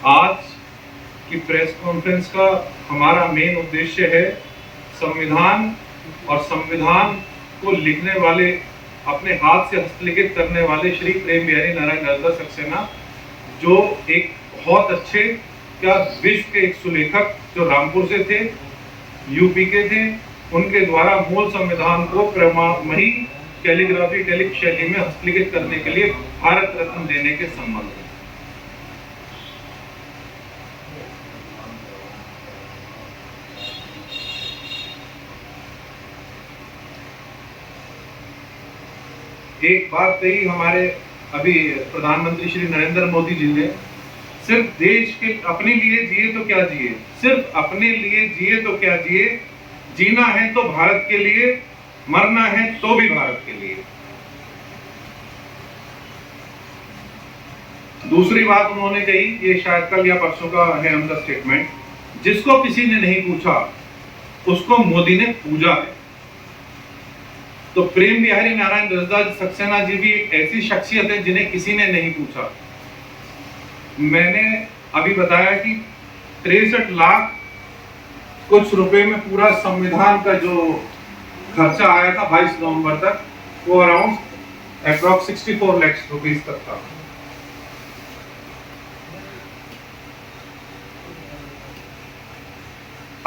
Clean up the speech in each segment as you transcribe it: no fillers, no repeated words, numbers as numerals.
आज की press conference का हमारा मेन उद्देश्य है संविधान और संविधान को लिखने वाले, अपने हाथ से हस्तलिखित करने वाले श्री प्रेम बिहारी नारायण रजदा सक्सेना, जो एक बहुत अच्छे विश्व के एक सुलेखक जो रामपुर से थे, यूपी के थे, उनके द्वारा मूल संविधान को क्रममयी कैलीग्राफी टैलिक शैली में हस्तलिखित करने के लिए भारत रत्न देने के संबंध में। एक बात कही हमारे अभी प्रधानमंत्री श्री नरेंद्र मोदी जी ने, सिर्फ देश के अपने लिए जिए तो क्या जिए, सिर्फ अपने लिए जिए तो क्या जिए, जीना है तो भारत के लिए, मरना है तो भी भारत के लिए। दूसरी बात उन्होंने कही, ये शायद कल या परसों का है उनका स्टेटमेंट, जिसको किसी ने नहीं पूछा उसको मोदी ने पूजा है। तो प्रेम बिहारी नारायण रजदा सक्सेना जी भी एक ऐसी शख्सियत है जिन्हें किसी ने नहीं पूछा। मैंने अभी बताया कि 63 लाख कुछ रुपए में पूरा संविधान का जो खर्चा आया था 22 नवंबर तक, वो अराउंड अप्रॉक्स 64 लाख रुपीस तक था।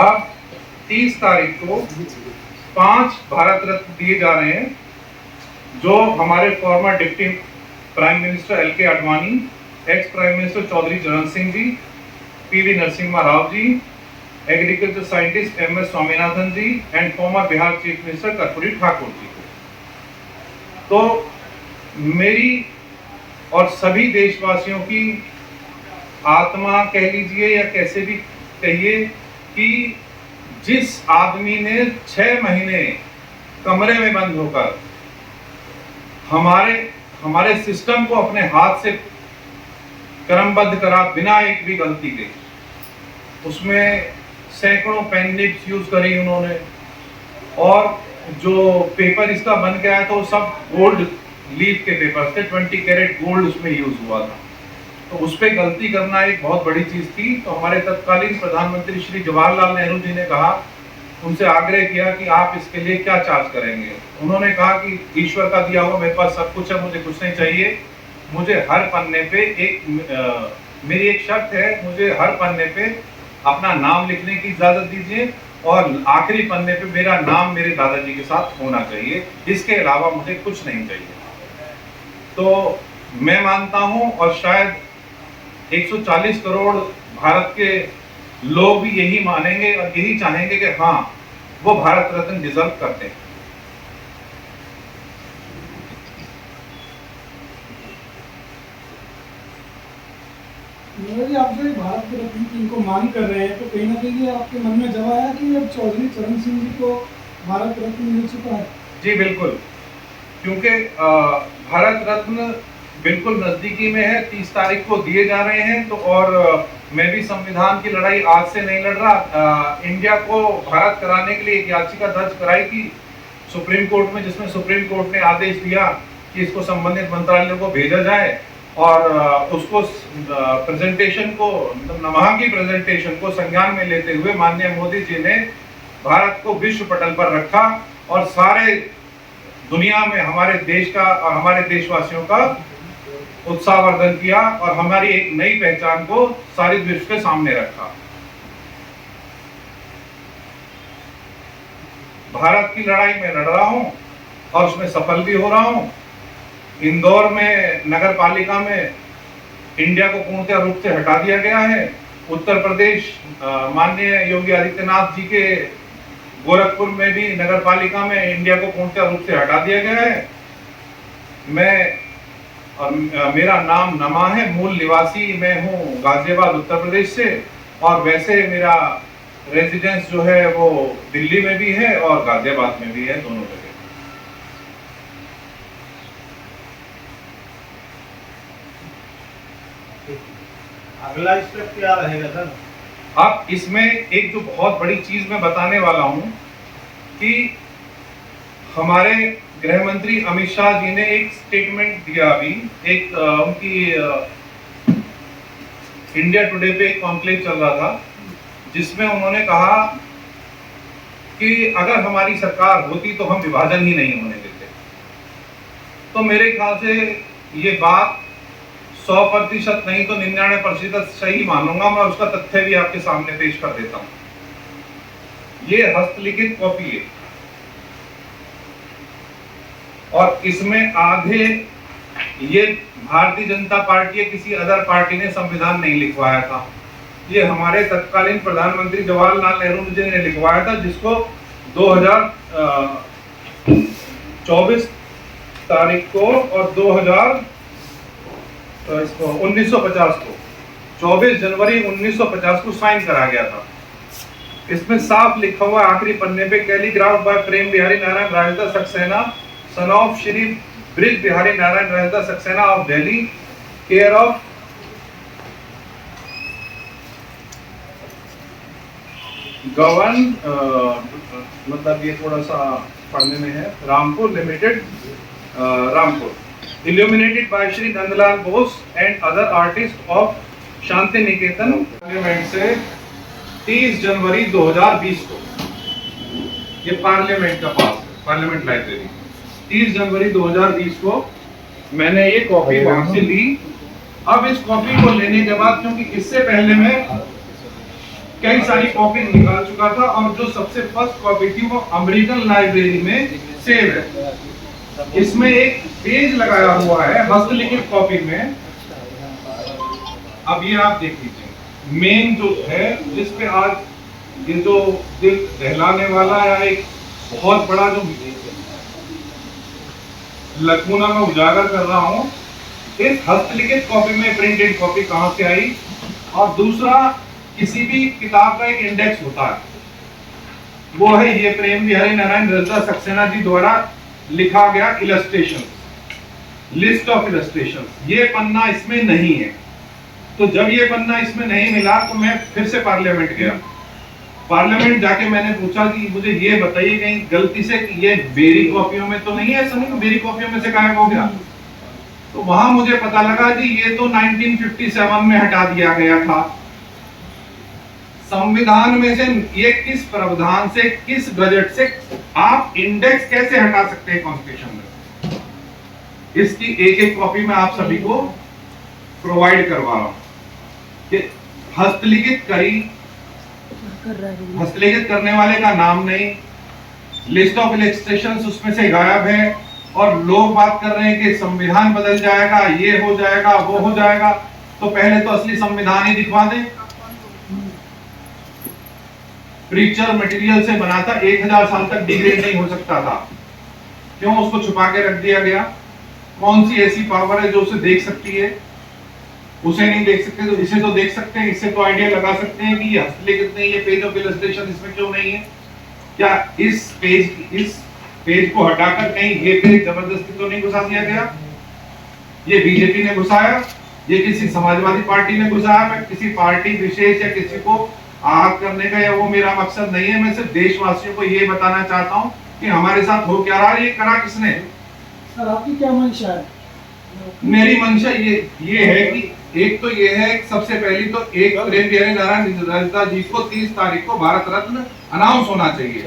अब 30 तारीख को 5 भारत रत्न दिए जा रहे हैं, जो हमारे former deputy prime minister L K Advani, ex prime minister Chaudhary Charan Singh ji, PV Narasimha Rao ji, agriculture scientist M S Swaminathan ji and former Bihar chief minister Karpoori Thakur ji को। तो मेरी और सभी देशवासियों की आत्मा कह लीजिए या कैसे भी कहिए कि जिस आदमी ने 6 महीने कमरे में बंद होकर हमारे सिस्टम को अपने हाथ से क्रमबद्ध करा बिना एक भी गलती के, उसमें सैकड़ों पेन निब्स यूज करी उन्होंने, और जो पेपर इसका बन के आया था वो सब गोल्ड लीफ के पेपर थे, 20 कैरेट गोल्ड उसमें यूज हुआ था। तो उस पर गलती करना एक बहुत बड़ी चीज थी। तो हमारे तत्कालीन प्रधानमंत्री श्री जवाहरलाल नेहरू जी ने कहा, उनसे आग्रह किया कि आप इसके लिए क्या चार्ज करेंगे। उन्होंने कहा कि ईश्वर का दिया हुआ मेरे पास सब कुछ है, मुझे कुछ नहीं चाहिए, मुझे हर पन्ने पे मेरी एक शर्त है, मुझे हर पन्ने पे अपना नाम लिखने की इजाजत दीजिए और आखिरी पन्ने पे मेरा नाम मेरे दादाजी के साथ होना चाहिए, इसके अलावा मुझे कुछ नहीं चाहिए। तो मैं मानता हूं और शायद 140 करोड़ भारत के लोग भी यही मानेंगे और यही चाहेंगे कि हाँ, वो भारत रत्न डिजर्व करते हैं। आपसे भारत के रत्न की इनको मांग कर रहे हैं, तो कहीं ना कहीं आपके मन में जब आया कि अब चौधरी चरण सिंह जी को भारत रत्न मिल चुका है? जी बिल्कुल, क्योंकि भारत रत्न बिल्कुल नजदीकी में है, 30 तारीख को दिए जा रहे हैं। तो और मैं भी संविधान की लड़ाई आज से नहीं लड़ रहा। इंडिया को भारत कराने के लिए एक याचिका दर्ज कराई थी सुप्रीम कोर्ट में, जिसमें सुप्रीम कोर्ट ने आदेश दिया कि इसको संबंधित मंत्रालयों को भेजा जाए और उसको प्रेजेंटेशन को, वहां की प्रेजेंटेशन को संज्ञान में लेते हुए माननीय मोदी जी ने भारत को विश्व पटल पर रखा और सारे दुनिया में हमारे देश का और हमारे देशवासियों का उत्साहवर्धन किया और हमारी एक नई पहचान को सारे विश्व के सामने रखा। भारत की लड़ाई में लड़ रहा हूं और उसमें सफल भी हो रहा हूं। इंदौर में नगर पालिका में इंडिया को पूर्णतः रूप से हटा दिया गया है। उत्तर प्रदेश माननीय योगी आदित्यनाथ जी के गोरखपुर में भी नगर पालिका में इंडिया को पूर्णतः रूप से हटा दिया गया है। मेरा नाम नमा है, मूल निवासी मैं हूँ गाजियाबाद उत्तर प्रदेश से, और वैसे मेरा रेजिडेंस जो है वो दिल्ली में भी है और गाजियाबाद में भी है, दोनों जगह। अगला स्टेप क्या रहेगा सर? अब इसमें एक जो बहुत बड़ी चीज मैं बताने वाला हूं कि हमारे गृह मंत्री अमित शाह जी ने एक स्टेटमेंट दिया, अभी एक उनकी इंडिया टुडे पे एक कॉन्क्लेव चल रहा था जिसमें उन्होंने कहा कि अगर हमारी सरकार होती तो हम विभाजन ही नहीं होने देते। तो मेरे ख्याल से ये बात 100% नहीं तो 99% सही मानूंगा मैं। उसका तथ्य भी आपके सामने पेश कर देता हूं। ये हस्तलिखित कॉपी है और इसमें आधे ये भारतीय जनता पार्टी या किसी अदर पार्टी ने संविधान नहीं लिखवाया था। ये हमारे तत्कालीन प्रधानमंत्री जवाहरलाल नेहरू जी ने लिखवाया था, जिसको 2024 तारीख को और 1950 को 24 जनवरी 1950 को साइन करा गया था। इसमें साफ लिखा हुआ आखिरी पन्ने पे, calligraph by Prem Bihari Narayan Raizada Saxena son of Shri Brij Bihari Narayan Raizada Saxena of Delhi, care of गवर्न मतलब ये थोड़ा सा पढ़ने में है, Rampur limited, Rampur, illuminated by Shri Nandlal Bose and other artist of Shanti Niketan. Parliament से 30 जनवरी 2020 को, ये पार्लियामेंट का पास है, पार्लियामेंट लाइब्रेरी, 30 जनवरी 2020 को मैंने ये कॉपी वहां से ली। अब इस कॉपी को लेने के बाद, क्योंकि इससे पहले मैं कई सारी कॉपी निकाल चुका था और जो सबसे फर्स्ट कॉपी थी वो अमेरिकन लाइब्रेरी में सेव है। इसमें एक पेज लगाया हुआ है हस्तलिखित कॉपी में। अब ये आप देख लीजिए, मेन जो है जिस पे आज ये जो दिल दहलाने वाला या एक बहुत बड़ा जो लकूना मैं उजागर कर रहा हूं, इस हस्तलिखित कॉपी में प्रिंटेड कॉपी कहां से आई। और दूसरा, किसी भी किताब का एक इंडेक्स होता है, वो है ये प्रेम बिहारी नारायण राजदा सक्सेना जी द्वारा लिखा गया इलस्ट्रेशन, लिस्ट ऑफ इलस्ट्रेशन। ये पन्ना इसमें नहीं है। तो जब ये पन्ना इसमें नहीं मिला तो मैं फिर से पार्लियामेंट गया। पार्लियामेंट जाके मैंने पूछा कि मुझे ये बताइए कहीं गलती से कि ये मेरी कॉपियों में तो नहीं है, ऐसा नहीं मेरी कॉपियों में से गायब हो गया। तो वहां मुझे पता लगा कि ये तो 1957 में हटा दिया गया था। संविधान में से ये किस प्रावधान से, किस गजट से आप इंडेक्स कैसे हटा सकते हैं कॉन्स्टिट्यूशन में? इसकी एक एक कॉपी मैं आप सभी को प्रोवाइड करवा रहा हूं कि हस्तलिखित करने वाले का नाम नहीं, लिस्ट ऑफ इलस्ट्रेशंस उसमें से गायब है, और लोग बात कर रहे हैं कि संविधान बदल जाएगा, ये हो जाएगा, वो हो जाएगा। तो पहले तो असली संविधान ही दिखवा दें। प्रीचर मटेरियल से बना था, 1000 साल तक डिग्रेड नहीं हो सकता था। क्यों उसको छुपा के रख दिया गया? कौन सी ऐसी पावर है जो उसे देख सकती है? उसे नहीं देख सकते तो इसे तो देख सकते हैं। इससे तो आइडिया लगा सकते हैं कि ये हस्तलिखित नहीं, ये पेज ऑफ इलस्ट्रेशन इसमें क्यों नहीं है? क्या इस पेज को हटाकर कहीं ये पेज जबरदस्ती तो नहीं घुसा दिया गया? ये बीजेपी ने घुसाया, ये किसी समाजवादी पार्टी ने घुसाया। मैं किसी पार्टी विशेष या किसी को आहत करने का या वो मेरा मकसद नहीं है। मैं सिर्फ देशवासियों को ये बताना चाहता हूँ कि हमारे साथ हो क्या रहा है, ये करा किसने। सर आपकी क्या मंशा है? मेरी मंशा ये है कि एक तो ये है, सबसे पहली तो एक प्रेम बिहारी नारायण राजदा जी को 30 तारीख को भारत रत्न अनाउंस होना चाहिए।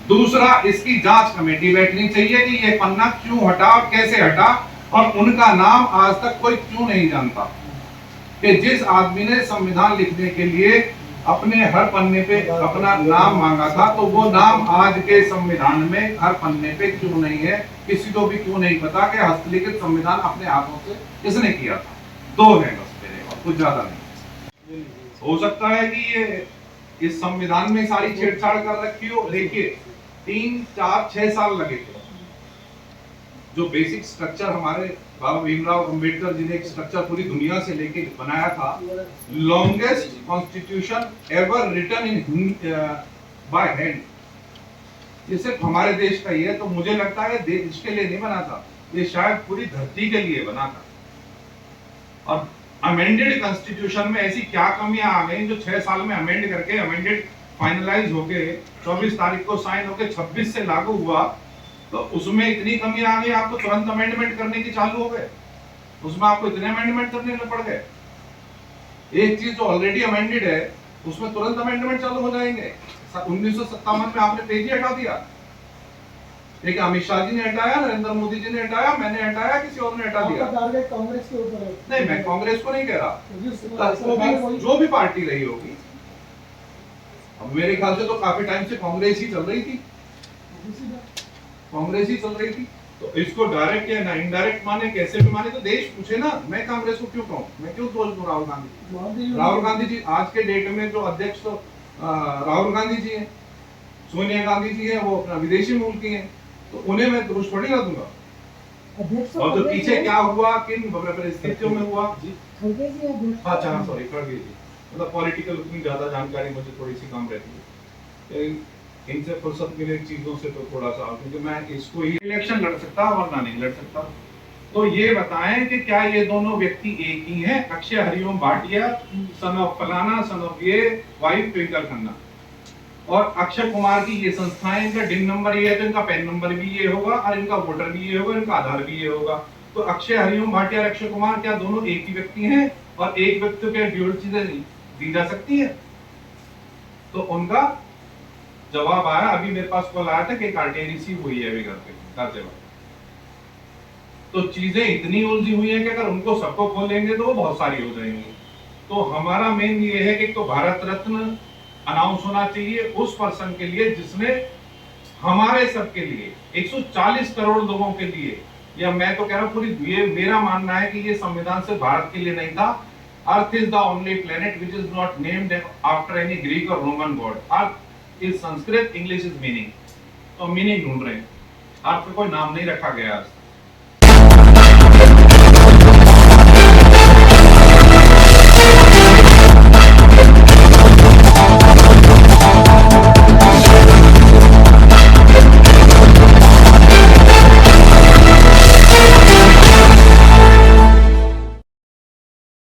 दूसरा, इसकी जांच कमेटी बैठनी चाहिए कि ये पन्ना क्यों हटा और कैसे हटा, और उनका नाम आज तक कोई क्यों नहीं जानता। कि जिस आदमी ने संविधान लिखने के लिए अपने हर पन्ने पे अपना नाम मांगा था, तो वो नाम आज के संविधान में हर पन्ने पे क्यों नहीं है? किसी को भी क्यों नहीं पता कि हस्तलिखित संविधान अपने हाथों से किसने किया था? 2 है बस मेरे, और कुछ ज्यादा नहीं। हो सकता है कि ये इस संविधान में सारी छेड़छाड़ कर रखी हो। देखिए 3, 4, 6 साल लगे थे। जो बेसिक स्ट्रक्चर हमारे बाबा भीमराव अंबेडकर जी ने एक स्ट्रक्चर पूरी दुनिया से लेके बनाया था, longest constitution ever written in by hand, ये सिर्फ हमारे देश का ही है। तो मुझे लगता है देश के लिए नहीं बना था, ये शायद पूरी धरती के लिए बना था। और अमेंडेड कॉन्स्टिट्यूशन में ऐसी क्या कमियां आ गई जो 6 साल में अमेंड करके अमेंडेड फाइनलाइज होके 24 तारीख को साइन होके 26 से लागू हुआ, तो उसमें इतनी कमियां आ गई, आपको तुरंत अमेंडमेंट करने की चालू हो गए, उसमें आपको इतने अमेंडमेंट करने पड़ गए। एक चीज जो ऑलरेडी अमेंडेड है उसमें तुरंत अमेंडमेंट चालू हो जाएंगे। 1957 में आपने पेज ही हटा दिया, लेकिन अमित शाह जी ने हटाया, नरेंद्र मोदी जी ने हटाया, मैंने हटाया, किसी और ने हटा दिया। आपका टारगेट कांग्रेस के ऊपर है। नहीं, मैं कांग्रेस को नहीं कह रहा, सरकार वही- जो भी पार्टी रही होगी। अब मेरे ख्याल से तो काफी टाइम से कांग्रेस ही चल रही थी, कांग्रेस ही चल रही थी। तो इसको डायरेक्ट या ना इनडायरेक्ट माने, कैसे भी माने, तो देश पूछे ना। मैं कांग्रेस को क्यों कहूँ, मैं क्यों दोष दूं राहुल गांधी। राहुल गांधी जी आज के डेट में जो अध्यक्ष तो राहुल गांधी जी हैं, सोनिया गांधी जी हैं, वो अपना विदेशी मूल की हैं, तो उन्हें मैं दोष थोड़ी ना दूंगा। और जो पीछे क्या हुआ, किन परिस्थितियों में हुआ, अच्छा सॉरी खड़गे जी, मतलब पॉलिटिकल उतनी ज्यादा जानकारी मुझे थोड़ी सी कम रहती है, इनसे फुर्सत मिले चीजों से तो थोड़ा सा, क्योंकि मैं इसको ही इलेक्शन लड़ सकता वरना नहीं लड़ सकता। तो ये बताएं कि क्या ये दोनों व्यक्ति एक ही हैं? अक्षय हरिओम भाटिया सन ऑफ फलाना, सन ऑफ ये, वाइफ ट्विंकल खन्ना, और अक्षय कुमार की ये संस्थाएं, इनका डिन नंबर ये है तो इनका पैन नंबर भी ये होगा, और इनका वोटर भी ये होगा, इनका आधार भी ये होगा। तो अक्षय हरिओम भाटिया और अक्षय कुमार क्या दोनों एक ही व्यक्ति हैं और एक व्यक्ति के ड्यूल चीजें दी जा सकती है? तो उनका जवाब आया, अभी मेरे पास कॉल आया था कि एक आरटीआई रिसीव हुई है अभी घर पे गाजियाबाद। तो चीजें इतनी उलझी हुई हैं कि अगर उनको सबको खोलेंगे तो वो बहुत सारी हो जाएंगी। तो हमारा मेन ये है कि तो भारत रत्न अनाउंस होना चाहिए उस पर्सन के लिए जिसने हमारे सबके लिए 140 करोड़ लोगों के लिए, या मैं तो कह रहा हूं पूरी, ये मेरा मानना है कि ये संविधान सिर्फ भारत के लिए नहीं था। Earth is the only planet which is not named after any Greek और Roman god. Earth is Sanskrit, English is meaning, तो मीनिंग ढूंढ रहे हैं, अर्थ का कोई नाम नहीं रखा गया।